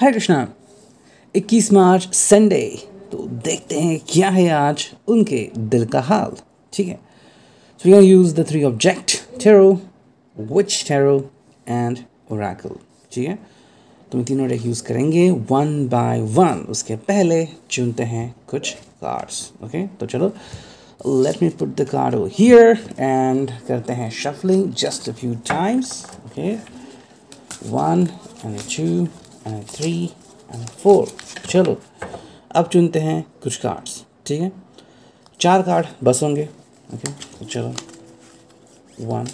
हरे कृष्णा। 21 मार्च Sunday. तो देखते हैं क्या है आज उनके दिल का हाल। ठीक है, so we use the 3 object tarot, which tarot and oracle. ठीक है, तो हम तीनों डेक यूज़ करेंगे 1 by 1। उसके पहले चुनते हैं कुछ कार्ड्स। ओके, तो चलो let me put the card over here and करते हैं shuffling just a few times. Okay, 1 and 2 and 3 and 4। चलो अब चुनते हैं कुछ कार्ड्स। ठीक है, 4 कार्ड बस होंगे। ओके, तो चलो 1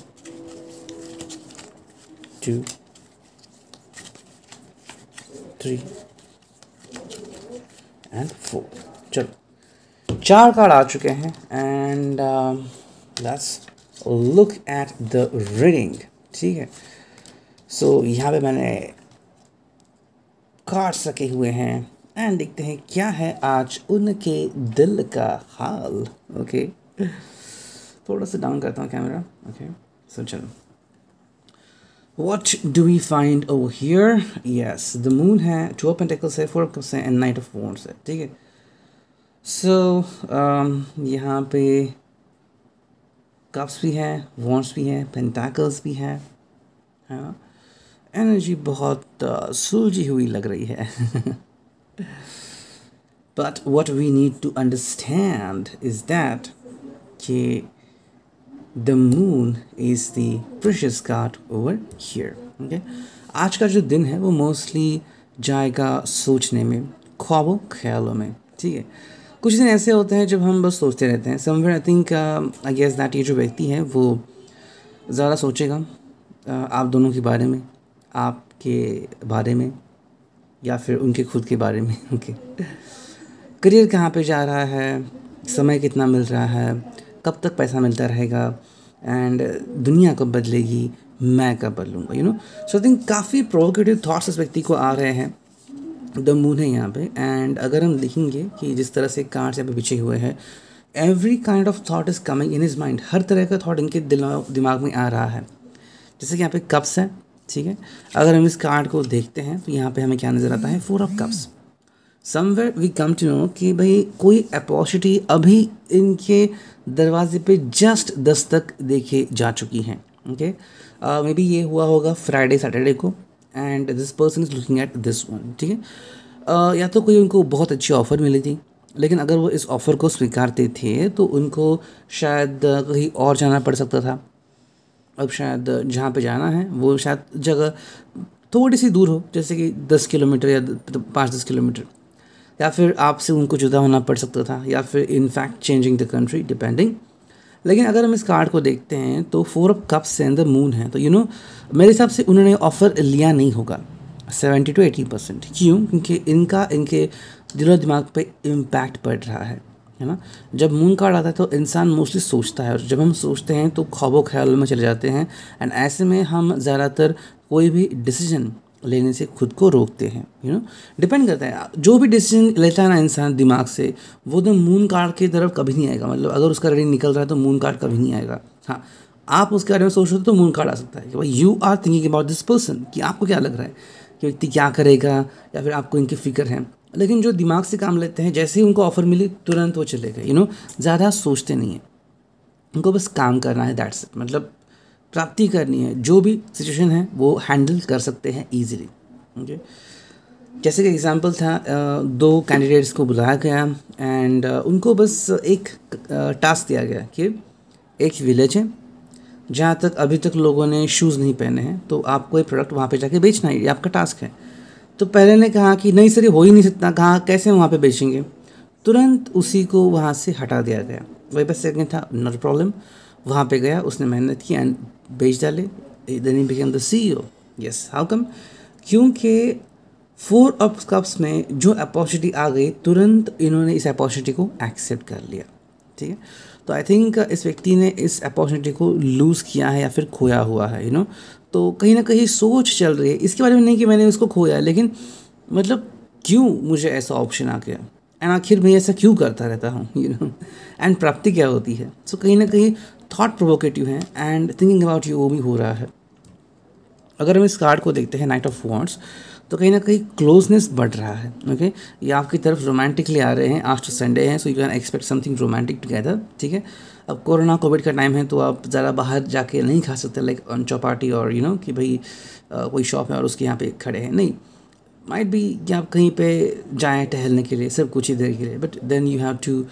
2 3 and 4। चलो 4 कार्ड आ चुके हैं and let's look at the reading. ठीक है, सो यहाँ पे मैंने कार्ड्स रखे हुए हैं एंड देखते हैं क्या है आज उनके दिल का हाल। ओके, थोड़ा सा डाउन करता हूँ कैमरा। ओके, सो चलो What do we find over here? Yes, the moon है, 2 of Pentacles है, 4 of Cups है, and Knight of Wands है। ठीक है, so यहाँ पे कप्स भी है, वॉन्ड्स भी है, पेंटाकल्स भी है। हाँ, एनर्जी बहुत सुलझी हुई लग रही है। But what we need to understand is that कि the moon is the precious card over here. Okay? आज का जो दिन है वो मोस्टली जाएगा सोचने में, ख्वाबों ख्यालों में। ठीक है, कुछ दिन ऐसे होते हैं जब हम बस सोचते रहते हैं। Somewhere I think I guess that ये जो व्यक्ति है वो ज़्यादा सोचेगा आप दोनों के बारे में, आपके बारे में, या फिर उनके खुद के बारे में। ओके, करियर कहाँ पे जा रहा है, समय कितना मिल रहा है, कब तक पैसा मिलता रहेगा, एंड दुनिया कब बदलेगी, मैं कब बदलूँगा, you know. So I think काफ़ी प्रोवोकेटिव थॉट्स इस व्यक्ति को आ रहे हैं। द मून है यहाँ पे, एंड अगर हम देखेंगे कि जिस तरह से कार्ड्स यहाँ पे बिछे हुए हैं, every kind of thought is coming in his mind. हर तरह का थॉट इनके दिमाग में आ रहा है। जैसे कि यहाँ पे कप्स है। ठीक है, अगर हम इस कार्ड को देखते हैं तो यहाँ पे हमें क्या नज़र आता है, 4 of cups. Somewhere we come to know कि भाई कोई अपॉर्चुनिटी अभी इनके दरवाजे पे जस्ट दस्तक देखे जा चुकी हैं। ओके, मे बी ये हुआ होगा फ्राइडे सैटरडे को, and this person is looking at this one. ठीक है, या तो कोई उनको बहुत अच्छी ऑफ़र मिली थी, लेकिन अगर वो इस ऑफ़र को स्वीकारते थे तो उनको शायद कहीं और जाना पड़ सकता था। अब शायद जहाँ पे जाना है वो शायद जगह थोड़ी सी दूर हो, जैसे कि 10 किलोमीटर या 5-10 किलोमीटर, या फिर आपसे उनको जुदा होना पड़ सकता था, या फिर in fact changing the country depending. लेकिन अगर हम इस कार्ड को देखते हैं तो 4 of cups and the moon है, तो यू नो मेरे हिसाब से उन्होंने ऑफ़र लिया नहीं होगा 70 to 80%। क्यों? क्योंकि इनके दिलो दिमाग पे इम्पैक्ट पड़ रहा है ना। जब मून कार्ड आता है तो इंसान मोस्टली सोचता है, और जब हम सोचते हैं तो ख्वाबों ख्यालों में चले जाते हैं, एंड ऐसे में हम ज़्यादातर कोई भी डिसीजन लेने से खुद को रोकते हैं। यू नो, डिपेंड करता है, जो भी डिसीजन लेता है ना इंसान दिमाग से, वो तो मून कार्ड की तरफ कभी नहीं आएगा। मतलब अगर उसका रीडिंग निकल रहा है तो मून कार्ड कभी नहीं आएगा। हाँ, आप उसके बारे में सोच रहे हो तो मून कार्ड आ सकता है कि भाई you are thinking about this person, कि आपको क्या लग रहा है कि व्यक्ति क्या करेगा, या फिर आपको इनकी फ़िक्र है। लेकिन जो दिमाग से काम लेते हैं, जैसे ही उनको ऑफ़र मिली तुरंत वो चले गए। यू नो, ज़्यादा सोचते नहीं हैं, उनको बस काम करना है, दैट्स इट। मतलब प्राप्ति करनी है, जो भी सिचुएशन है वो हैंडल कर सकते हैं ईजिली। ओके, जैसे कि एग्जांपल था, 2 कैंडिडेट्स को बुलाया गया एंड उनको बस एक टास्क दिया गया कि एक विलेज है जहाँ तक अभी तक लोगों ने शूज़ नहीं पहने हैं, तो आपको एक प्रोडक्ट वहाँ पे जाके बेचना है, ये आपका टास्क है। तो पहले ने कहा कि नहीं सर, ये हो ही नहीं सकता, कहाँ कैसे वहाँ पे बेचेंगे। तुरंत उसी को वहाँ से हटा दिया गया। वही बस सेकंड था, नॉट प्रॉब्लम। वहाँ पे गया, उसने मेहनत की एंड बेच डाले, then he became the CEO। Yes, how come? क्योंकि 4 ऑफ कप्स में जो अपॉर्चुनिटी आ गई, तुरंत इन्होंने इस अपॉर्चुनिटी को एक्सेप्ट कर लिया। ठीक है, तो आई थिंक इस व्यक्ति ने इस अपॉर्चुनिटी को लूज़ किया है या फिर खोया हुआ है। यू नो, तो कहीं ना कहीं सोच चल रही है इसके बारे में, नहीं कि मैंने उसको खोया, लेकिन मतलब क्यों मुझे ऐसा ऑप्शन आ गया, एंड आखिर मैं ऐसा क्यों करता रहता हूँ, यू नो, एंड प्राप्ति क्या होती है। सो कहीं ना कहीं थॉट प्रोवोकेटिव है एंड थिंकिंग अबाउट यू वो भी हो रहा है। अगर हम इस कार्ड को देखते हैं, नाइट ऑफ वॉन्ड्स, तो कहीं ना कहीं क्लोजनेस बढ़ रहा है। ओके, ये आपकी तरफ रोमांटिकली आ रहे हैं। आज तो संडे है, so you can expect something romantic together. ठीक है, अब कोरोना कोविड का टाइम है तो आप ज़्यादा बाहर जाके नहीं खा सकते, लाइक ऑन चौपाटी और कि भाई कोई शॉप है और उसके यहाँ पे खड़े हैं, नहीं। माइट बी कि आप कहीं पे जाएं टहलने के लिए, सिर्फ कुछ ही देर के लिए, but then you have to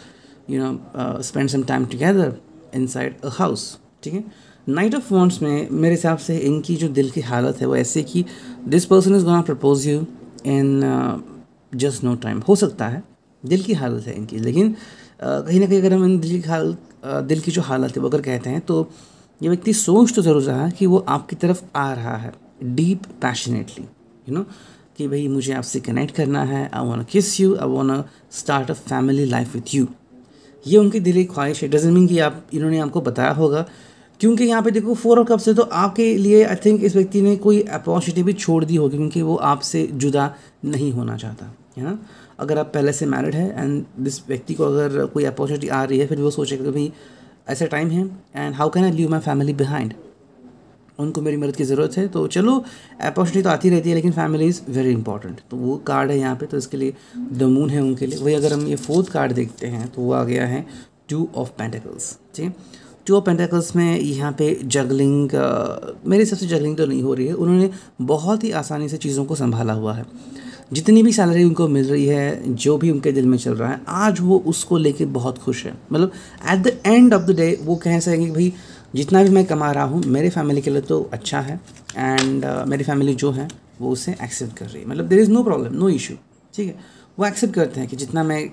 spend some time together inside a house. ठीक है, नाइट ऑफ वॉन्ड्स में मेरे हिसाब से इनकी जो दिल की हालत है वो ऐसे कि this person is gonna propose you in just no time. हो सकता है दिल की हालत है इनकी, लेकिन कहीं ना कहीं अगर हम इन दिल की जो हालत है वो अगर कहते हैं तो ये व्यक्ति सोच तो ज़रूर रहा है कि वो आपकी तरफ आ रहा है डीप पैशनेटली, कि भाई मुझे आपसे कनेक्ट करना है, I want to kiss you, I want to start a family life with you. ये उनकी दिली ख्वाहिश है। डजंट मीन कि इन्होंने आपको बताया होगा, क्योंकि यहाँ पे देखो 4 ऑफ कप्स से तो आपके लिए आई थिंक इस व्यक्ति ने कोई अपॉर्चुनिटी भी छोड़ दी होगी, क्योंकि वो आपसे जुदा नहीं होना चाहता है ना। अगर आप पहले से मैरिड है एंड दिस व्यक्ति को अगर कोई अपॉर्चुनिटी आ रही है, फिर वो सोचेगा कि भाई ऐसा टाइम है and how can I leave my family behind, उनको मेरी मदद की ज़रूरत है। तो चलो अपॉर्चुनिटी तो आती रहती है, लेकिन फैमिली इज़ वेरी इंपॉर्टेंट। तो वो कार्ड है यहाँ पे, तो इसके लिए द मून है उनके लिए। वही अगर हम ये 4th कार्ड देखते हैं तो वो आ गया है 2 ऑफ पेंटिकल्स। ठीक है, 2 ऑफ पेंटिकल्स में यहाँ पे जगलिंग, मेरे हिसाब से जगलिंग तो नहीं हो रही है। उन्होंने बहुत ही आसानी से चीज़ों को संभाला हुआ है। जितनी भी सैलरी उनको मिल रही है, जो भी उनके दिल में चल रहा है, आज वो उसको लेके बहुत खुश है। मतलब at the end of the day वो कह सकेंगे कि भाई जितना भी मैं कमा रहा हूँ मेरे फैमिली के लिए तो अच्छा है, एंड मेरी फैमिली जो है वो उसे एक्सेप्ट कर रही है। मतलब there is no problem, no issue. ठीक है, वो एक्सेप्ट करते हैं कि जितना मैं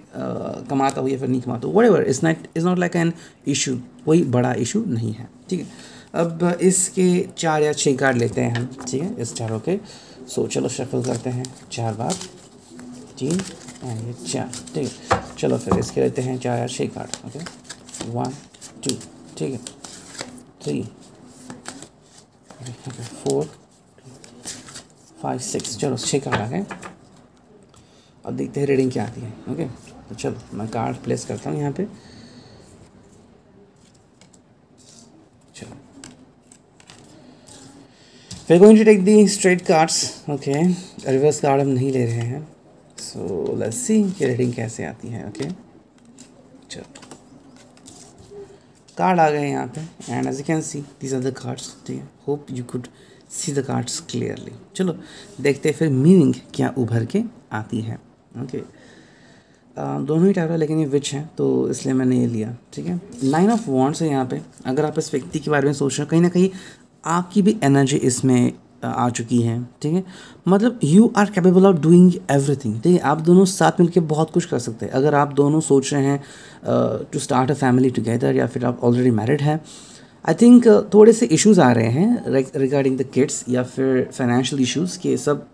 कमाता हूँ या फिर नहीं कमाता हूँ, whatever, is not like an issue, कोई बड़ा इशू नहीं है। ठीक है, अब इसके 4 या 6 कार्ड लेते हैं हम। ठीक है, इस चारों के। सो चलो शफल करते हैं 4 बार, 3 एंड ये 4। ठीक है, चलो फिर इसके लेते हैं 4 या 6 कार्ड। ओके, 1 2, ठीक है, 3 4 5 6, चलो 6 कार्ड आ गए। अब देखते हैं रीडिंग क्या आती है। ओके, तो चलो मैं कार्ड प्लेस करता हूँ यहाँ पे। चलो we're going to take the straight cards. Okay, reverse card हम नहीं ले रहे हैं। सो लेट्स सी कि रीडिंग कैसे आती है। ओके, चलो कार्ड आ गए यहाँ पे, and as you can see these are the cards. ठीक है, hope you could see the cards clearly. चलो देखते हैं फिर मीनिंग क्या उभर के आती है। ओके, दोनों ही टाइप है, लेकिन ये विच है तो इसलिए मैंने ये लिया। ठीक है, 9 ऑफ वॉन्ड्स है यहाँ पे। अगर आप इस व्यक्ति के बारे में सोच रहे हो, कहीं ना कहीं आपकी भी एनर्जी इसमें आ चुकी है। ठीक है, मतलब you are capable of doing everything. ठीक है, आप दोनों साथ मिलकर बहुत कुछ कर सकते हैं। अगर आप दोनों सोच रहे हैं to start a family together, या फिर आप ऑलरेडी मैरिड हैं, आई थिंक थोड़े से इश्यूज़ आ रहे हैं रिगार्डिंग द किड्स, या फिर फाइनेंशियल इश्यूज़ के सब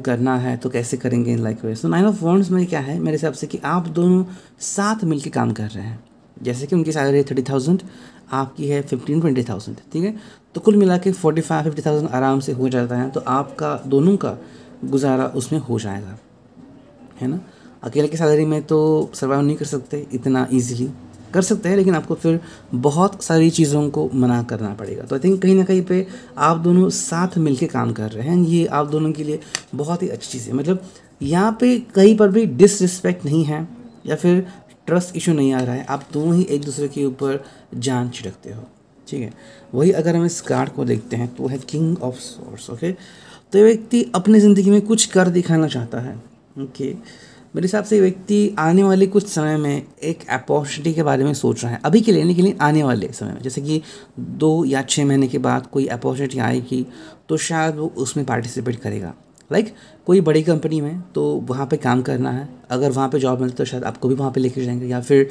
करना है तो कैसे करेंगे in like way. So 9 of wands में क्या है मेरे हिसाब से कि आप दोनों साथ मिलकर काम कर रहे हैं। जैसे कि उनकी सैलरी है 30,000, आपकी है 15-20,000। ठीक है, तो कुल मिला के 45-50,000 आराम से हो जाता है। तो आपका दोनों का गुजारा उसमें हो जाएगा, है ना। अकेले की सैलरी में तो सर्वाइव नहीं कर सकते इतना ईजिली, कर सकते हैं लेकिन आपको फिर बहुत सारी चीज़ों को मना करना पड़ेगा। तो आई थिंक कहीं ना कहीं पे आप दोनों साथ मिलके काम कर रहे हैं, ये आप दोनों के लिए बहुत ही अच्छी चीज़ है। मतलब यहाँ पे कहीं पर भी डिसरिस्पेक्ट नहीं है या फिर ट्रस्ट इशू नहीं आ रहा है, आप दोनों ही एक दूसरे के ऊपर जान छिड़कते हो। ठीक है, वही अगर हम इस कार्ड को देखते हैं तो है किंग ऑफ सॉर्ड्स। ओके, तो ये व्यक्ति अपनी ज़िंदगी में कुछ कर दिखाना चाहता है। ओके, मेरे हिसाब से व्यक्ति आने वाले कुछ समय में एक अपॉर्चुनिटी के बारे में सोच रहा है, अभी के लिए नहीं, लेकिन आने वाले समय में, जैसे कि 2 या 6 महीने के बाद कोई अपॉर्चुनिटी आएगी तो शायद वो उसमें पार्टिसिपेट करेगा। लाइक कोई बड़ी कंपनी में तो वहाँ पे काम करना है, अगर वहाँ पे जॉब मिलती तो शायद आपको भी वहाँ पे लेके जाएंगे, या फिर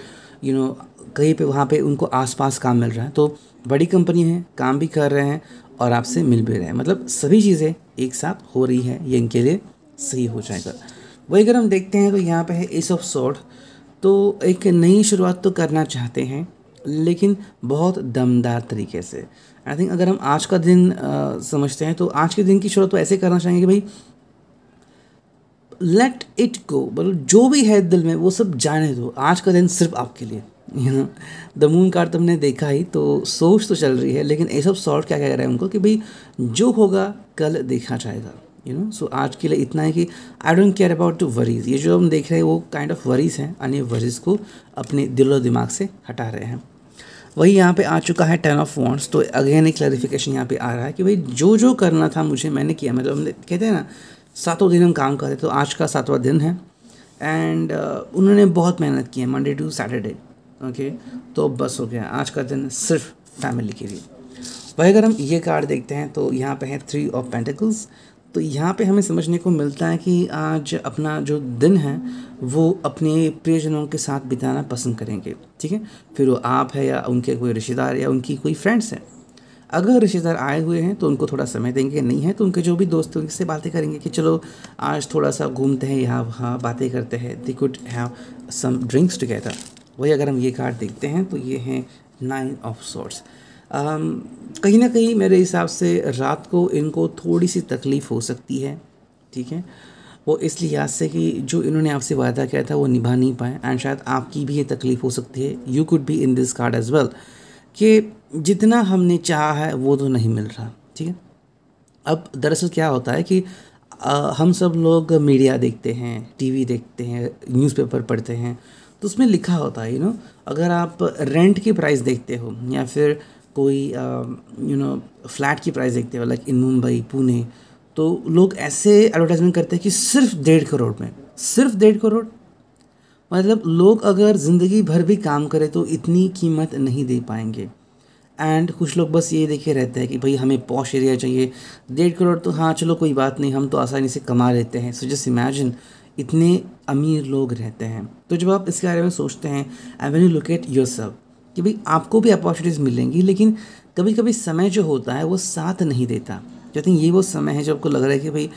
कहीं पे वहाँ पे उनको आसपास काम मिल रहा है, तो बड़ी कंपनी है, काम भी कर रहे हैं और आपसे मिल भी रहे हैं। मतलब सभी चीज़ें एक साथ हो रही है, ये इनके लिए सही हो जाएगा। वही अगर हम देखते हैं तो यहाँ पे है एस ऑफ सॉर्ड, तो एक नई शुरुआत तो करना चाहते हैं लेकिन बहुत दमदार तरीके से। आई थिंक अगर हम आज का दिन समझते हैं तो आज के दिन की शुरुआत तो ऐसे करना चाहेंगे कि भाई लेट इट गो, मतलब जो भी है दिल में वो सब जाने दो, आज का दिन सिर्फ आपके लिए। द मून कार्ड तुमने देखा ही, तो सोच तो चल रही है, लेकिन एस ऑफ सॉर्ड क्या कह रहा है उनको कि भाई जो होगा कल देखा जाएगा। सो आज के लिए इतना है कि I don't care about two worries. ये जो हम देख रहे हैं वो काइंड ऑफ वरीज हैं, अन्य वरीज को अपने दिलो दिमाग से हटा रहे हैं। वही यहाँ पे आ चुका है 10 ऑफ वॉन्ड्स। तो अगेन एक क्लैरिफिकेशन यहाँ पे आ रहा है कि भाई जो जो करना था मुझे मैंने किया। मतलब हम कहते हैं ना 7 दिन हम काम करते, तो आज का 7वां दिन है एंड उन्होंने बहुत मेहनत की है मंडे टू सैटरडे। ओके, तो बस हो गया आज का दिन सिर्फ फैमिली के लिए। वही अगर हम ये कार्ड देखते हैं तो यहाँ पे है 3 ऑफ पेंटिकल्स। तो यहाँ पे हमें समझने को मिलता है कि आज अपना जो दिन है वो अपने प्रियजनों के साथ बिताना पसंद करेंगे। ठीक है, फिर वो आप है या उनके कोई रिश्तेदार या उनकी कोई फ्रेंड्स हैं। अगर रिश्तेदार आए हुए हैं तो उनको थोड़ा समय देंगे, नहीं है तो उनके जो भी दोस्त हैं उनसे बातें करेंगे कि चलो आज थोड़ा सा घूमते हैं, यहाँ वहाँ बातें करते हैं। They could have some drinks together. वही अगर हम ये कार्ड देखते हैं तो ये हैं 9 ऑफ सॉर्ड्स। कहीं ना कहीं मेरे हिसाब से रात को इनको थोड़ी सी तकलीफ़ हो सकती है। ठीक है, वो इस लिहाज से कि जो इन्होंने आपसे वादा किया था वो निभा नहीं पाए एंड शायद आपकी भी ये तकलीफ़ हो सकती है। You could be in this card as well कि जितना हमने चाहा है वो तो नहीं मिल रहा। ठीक है, अब दरअसल क्या होता है कि हम सब लोग मीडिया देखते हैं, टीवी देखते हैं, न्यूज़पेपर पढ़ते हैं, तो उसमें लिखा होता है अगर आप रेंट की प्राइस देखते हो या फिर कोई फ्लैट की प्राइस देखते हो लाइक इन मुंबई पुणे, तो लोग ऐसे एडवर्टाइजमेंट करते हैं कि सिर्फ 1.5 करोड़ में, सिर्फ 1.5 करोड़। मतलब लोग अगर ज़िंदगी भर भी काम करें तो इतनी कीमत नहीं दे पाएंगे। एंड कुछ लोग बस ये देखे रहते हैं कि भाई हमें पॉश एरिया चाहिए, 1.5 करोड़ तो हाँ चलो कोई बात नहीं, हम तो आसानी से कमा लेते हैं। सो जस्ट इमेजिन इतने अमीर लोग रहते हैं। तो जब आप इसके बारे में सोचते हैं and when you look at yourself कि भाई आपको भी अपॉर्चुनिटीज़ मिलेंगी, लेकिन कभी कभी समय जो होता है वो साथ नहीं देता। आई थिंक ये वो समय है जब आपको लग रहा है कि भाई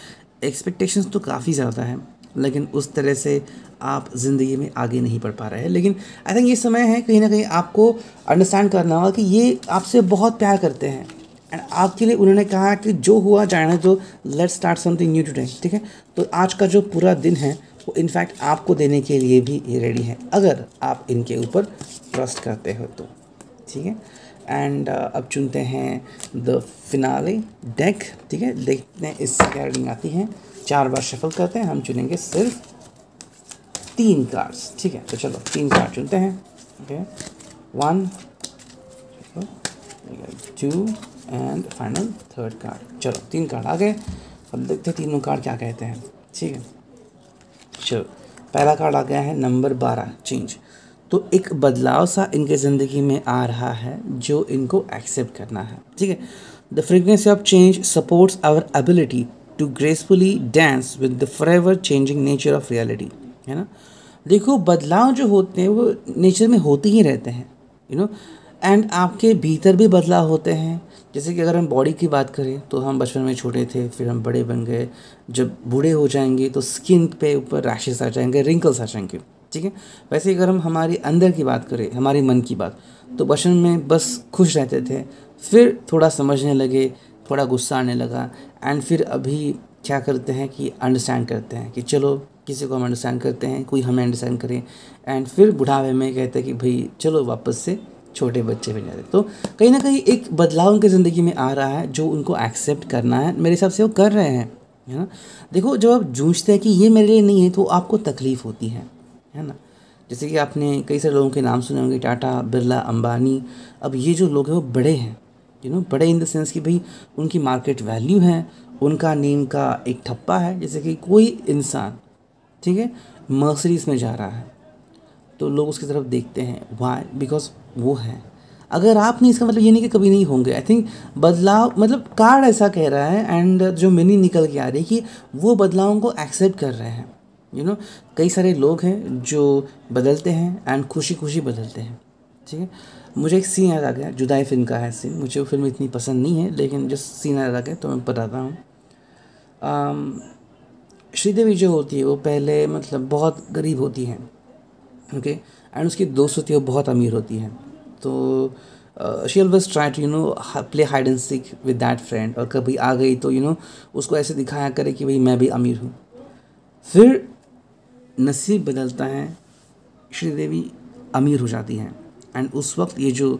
एक्सपेक्टेशंस तो काफ़ी ज़्यादा है लेकिन उस तरह से आप ज़िंदगी में आगे नहीं बढ़ पा रहे हैं। लेकिन आई थिंक ये समय है कहीं ना कहीं आपको अंडरस्टैंड करना होगा कि ये आपसे बहुत प्यार करते हैं एंड आपके लिए उन्होंने कहा कि जो हुआ जाने दो, let's start something new today. ठीक है, तो आज का जो पूरा दिन है वो इनफैक्ट आपको देने के लिए भी ये रेडी है अगर आप इनके ऊपर ट्रस्ट करते हो तो। ठीक है, एंड अब चुनते हैं द फिनाले डेक। ठीक है, देखते हैं इससे क्या रीडिंग आती है। 4 बार शफल करते हैं, हम चुनेंगे सिर्फ 3 कार्ड्स। ठीक है, तो चलो 3 कार्ड चुनते हैं। Okay, 1 2 and final 3rd card. चलो 3 कार्ड आ गए, अब देखते हैं तीनों कार्ड क्या कहते हैं। ठीक है, चलो पहला कार्ड आ गया है नंबर 12 चेंज। तो एक बदलाव सा इनके ज़िंदगी में आ रहा है जो इनको एक्सेप्ट करना है। ठीक है, the frequency of change supports our ability to gracefully dance with the forever changing nature of reality. है ना, देखो बदलाव जो होते हैं वो नेचर में होते ही रहते हैं एंड आपके भीतर भी बदलाव होते हैं। जैसे कि अगर हम बॉडी की बात करें तो हम बचपन में छोटे थे, फिर हम बड़े बन गए, जब बूढ़े हो जाएंगे तो स्किन पे ऊपर रैशेस आ जाएंगे, रिंकल्स आ जाएंगे। ठीक है, वैसे ही अगर हम हमारे अंदर की बात करें, हमारे मन की बात, तो बचपन में बस खुश रहते थे, फिर थोड़ा समझने लगे, थोड़ा गुस्सा आने लगा एंड फिर अभी क्या करते हैं कि अंडरस्टैंड करते हैं कि चलो किसी को हम अंडरस्टैंड करते हैं, कोई हमें अंडरस्टैंड करे एंड फिर बुढ़ापे में कहते हैं कि भाई चलो वापस से छोटे बच्चे बन जाते। तो कहीं ना कहीं एक बदलाव उनकी ज़िंदगी में आ रहा है जो उनको एक्सेप्ट करना है। मेरे हिसाब से वो कर रहे हैं। है ना, देखो जब आप जूझते हैं कि ये मेरे लिए नहीं है तो आपको तकलीफ़ होती है ना। जैसे कि आपने कई सारे लोगों के नाम सुने होंगे, टाटा, बिरला, अंबानी। अब ये जो लोग हैं वो बड़े हैं बड़े इन द सेंस कि भाई उनकी मार्केट वैल्यू है, उनका नेम का एक ठप्पा है। जैसे कि कोई इंसान ठीक है मर्सिडीज़ में जा रहा है तो लोग उसकी तरफ देखते हैं, वाई, बिकॉज वो है। अगर आप नहीं, इसका मतलब ये नहीं कि कभी नहीं होंगे। आई थिंक बदलाव मतलब कार्ड ऐसा कह रहा है एंड जो मीनिंग निकल के आ रही है कि वो बदलावों को एक्सेप्ट कर रहे हैं। कई सारे लोग हैं जो बदलते हैं एंड खुशी खुशी बदलते हैं। ठीक है, मुझे एक सीन याद आ गया, जुदाई फिल्म का है सीन। मुझे वो फिल्म इतनी पसंद नहीं है लेकिन जिस सीन याद आ गया तो मैं बताता हूँ। श्रीदेवी जो होती है वो पहले मतलब बहुत गरीब होती हैं। ओके, एंड उसकी दोस्त होती है वो बहुत अमीर होती हैं। तो she always try to play hide and seek with that friend, और कभी आ गई तो उसको ऐसे दिखाया करे कि भाई मैं भी अमीर हूँ। फिर नसीब बदलता है, श्रीदेवी अमीर हो जाती हैं एंड उस वक्त ये जो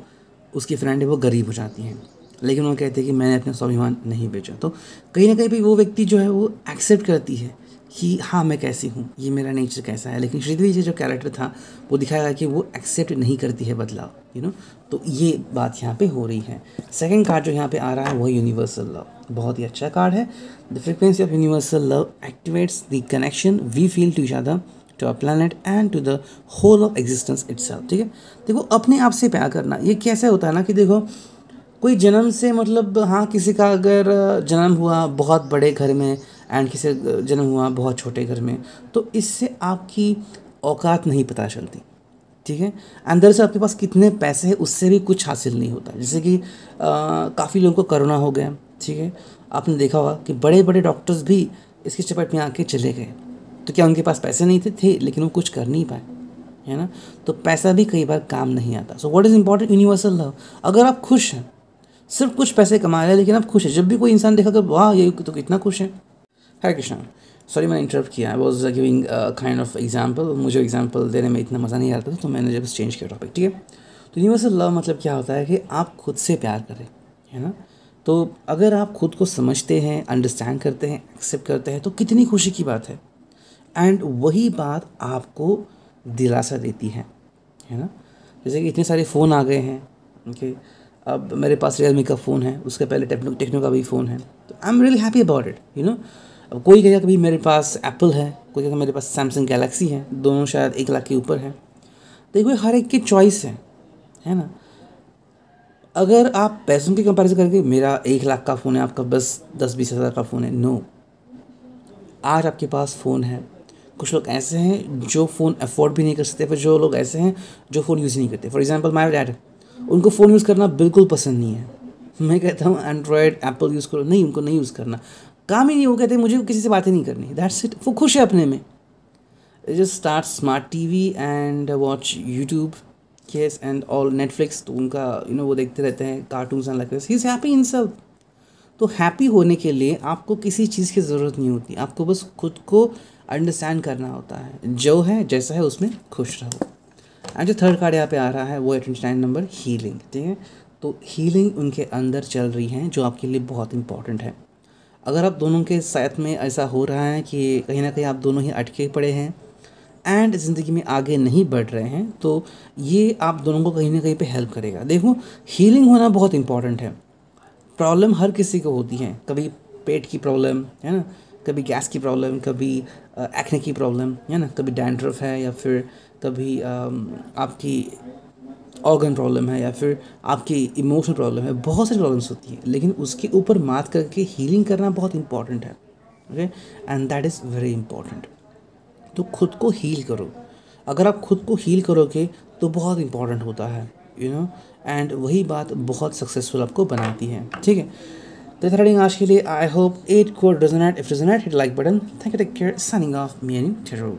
उसकी फ्रेंड है वो गरीब हो जाती हैं। लेकिन वो कहते हैं कि मैंने अपना स्वाभिमान नहीं बेचा। तो कहीं ना कहीं भी वो व्यक्ति जो है वो एक्सेप्ट करती है कि हाँ मैं कैसी हूँ, ये मेरा नेचर कैसा है। लेकिन श्रीदेवी जी जो कैरेक्टर था वो दिखाया कि वो एक्सेप्ट नहीं करती है बदलाव, तो ये बात यहाँ पे हो रही है। सेकंड कार्ड जो यहाँ पे आ रहा है वो यूनिवर्सल लव, बहुत ही अच्छा कार्ड है। The frequency of universal love activates the connection we feel to each other, to a planet and to the whole of existence itself. ठीक है, देखो अपने आप से प्यार करना ये कैसे होता है ना कि देखो कोई जन्म से मतलब हाँ किसी का अगर जन्म हुआ बहुत बड़े घर में एंड किसी का जन्म हुआ बहुत छोटे घर में, तो इससे आपकी औकात नहीं पता चलती। ठीक है, अंदर से आपके पास कितने पैसे हैं उससे भी कुछ हासिल नहीं होता। जैसे कि काफ़ी लोगों को कोरोना हो गया, ठीक है, आपने देखा होगा कि बड़े बड़े डॉक्टर्स भी इसकी चपेट में आके चले गए। तो क्या उनके पास पैसे नहीं थे लेकिन वो कुछ कर नहीं पाए, है ना। तो पैसा भी कई बार काम नहीं आता। So what is important, universal love. अगर आप खुश हैं, सिर्फ कुछ पैसे कमा रहे हैं लेकिन आप खुश हैं, जब भी कोई इंसान देखा तो वाह ये तो कितना खुश है। हरे कृष्णा, सॉरी मैंने इंटरप्ट किया, I was giving kind of example. मुझे एग्जाम्पल देने में इतना मज़ा नहीं आता था तो मैंने जब चेंज किया टॉपिक। ठीक है, तो यूनिवर्सल लव मतलब क्या होता है कि आप खुद से प्यार करें, है ना। तो अगर आप खुद को समझते हैं, अंडरस्टैंड करते हैं, एक्सेप्ट करते हैं तो कितनी खुशी की बात है। एंड वही बात आपको दिलासा देती है ना। जैसे कि इतने सारे फ़ोन आ गए हैं, ओके, अब मेरे पास रियलमी का फ़ोन है, उसके पहले टेक्नो का भी फ़ोन है, तो I am really happy about it. अब कोई कहेगा कभी मेरे पास एप्पल है, कोई कहेगा मेरे पास सैमसंग गैलेक्सी है, दोनों शायद 1 लाख के ऊपर है। देखो हर एक की चॉइस है ना। अगर आप पैसों की कंपैरिजन करके मेरा 1 लाख का फ़ोन है, आपका बस 10-20 हज़ार का फ़ोन है, नो। आज आपके पास फ़ोन है, कुछ लोग ऐसे हैं जो फ़ोन अफोर्ड भी नहीं कर सकते, फिर जो लोग ऐसे हैं जो फ़ोन यूज़ नहीं करते। फॉर एग्जांपल माय डैड, उनको फ़ोन यूज़ करना बिल्कुल पसंद नहीं है। मैं कहता हूँ एंड्रॉयड एप्पल यूज़ करो, नहीं, उनको नहीं यूज़ करना, काम ही नहीं। वो कहते हैं मुझे किसी से बातें नहीं करनी, दैट्स इट। वो खुश है अपने में। Just start smart TV and watch YouTube, yes, and all Netflix, तो उनका वो देखते रहते हैं cartoons and like this, he is happy in self. तो हैप्पी होने के लिए आपको किसी चीज़ की ज़रूरत नहीं होती, आपको बस खुद को अंडरस्टैंड करना होता है। जो है जैसा है उसमें खुश रहो। एंड जो थर्ड कार्ड यहाँ पे आ रहा है वो है 29 नंबर, हीलिंग। ठीक है, तो हीलिंग उनके अंदर चल रही है जो आपके लिए बहुत इंपॉर्टेंट है। अगर आप दोनों के साथ में ऐसा हो रहा है कि कहीं ना कहीं आप दोनों ही अटके पड़े हैं एंड ज़िंदगी में आगे नहीं बढ़ रहे हैं, तो ये आप दोनों को कहीं ना कहीं पे हेल्प करेगा। देखो हीलिंग होना बहुत इंपॉर्टेंट है। प्रॉब्लम हर किसी को होती है, कभी पेट की प्रॉब्लम है ना, कभी गैस की प्रॉब्लम, कभी एक्ने की प्रॉब्लम है ना, कभी डैंड्रफ है, या फिर कभी आपकी ऑर्गन प्रॉब्लम है, या फिर आपकी इमोशनल प्रॉब्लम है। बहुत सारी प्रॉब्लम्स होती है, लेकिन उसके ऊपर मात करके हीलिंग करना बहुत इंपॉर्टेंट है। Okay, and that is very important. तो खुद को हील करो। अगर आप खुद को हील करोगे तो बहुत इंपॉर्टेंट होता है, एंड वही बात बहुत सक्सेसफुल आपको बनाती है। ठीक है, तो थ्रेडिंग आज के लिए I hope 8 could resonate. If resonate hit like button. Thank you, take care, signing off, me and tarot.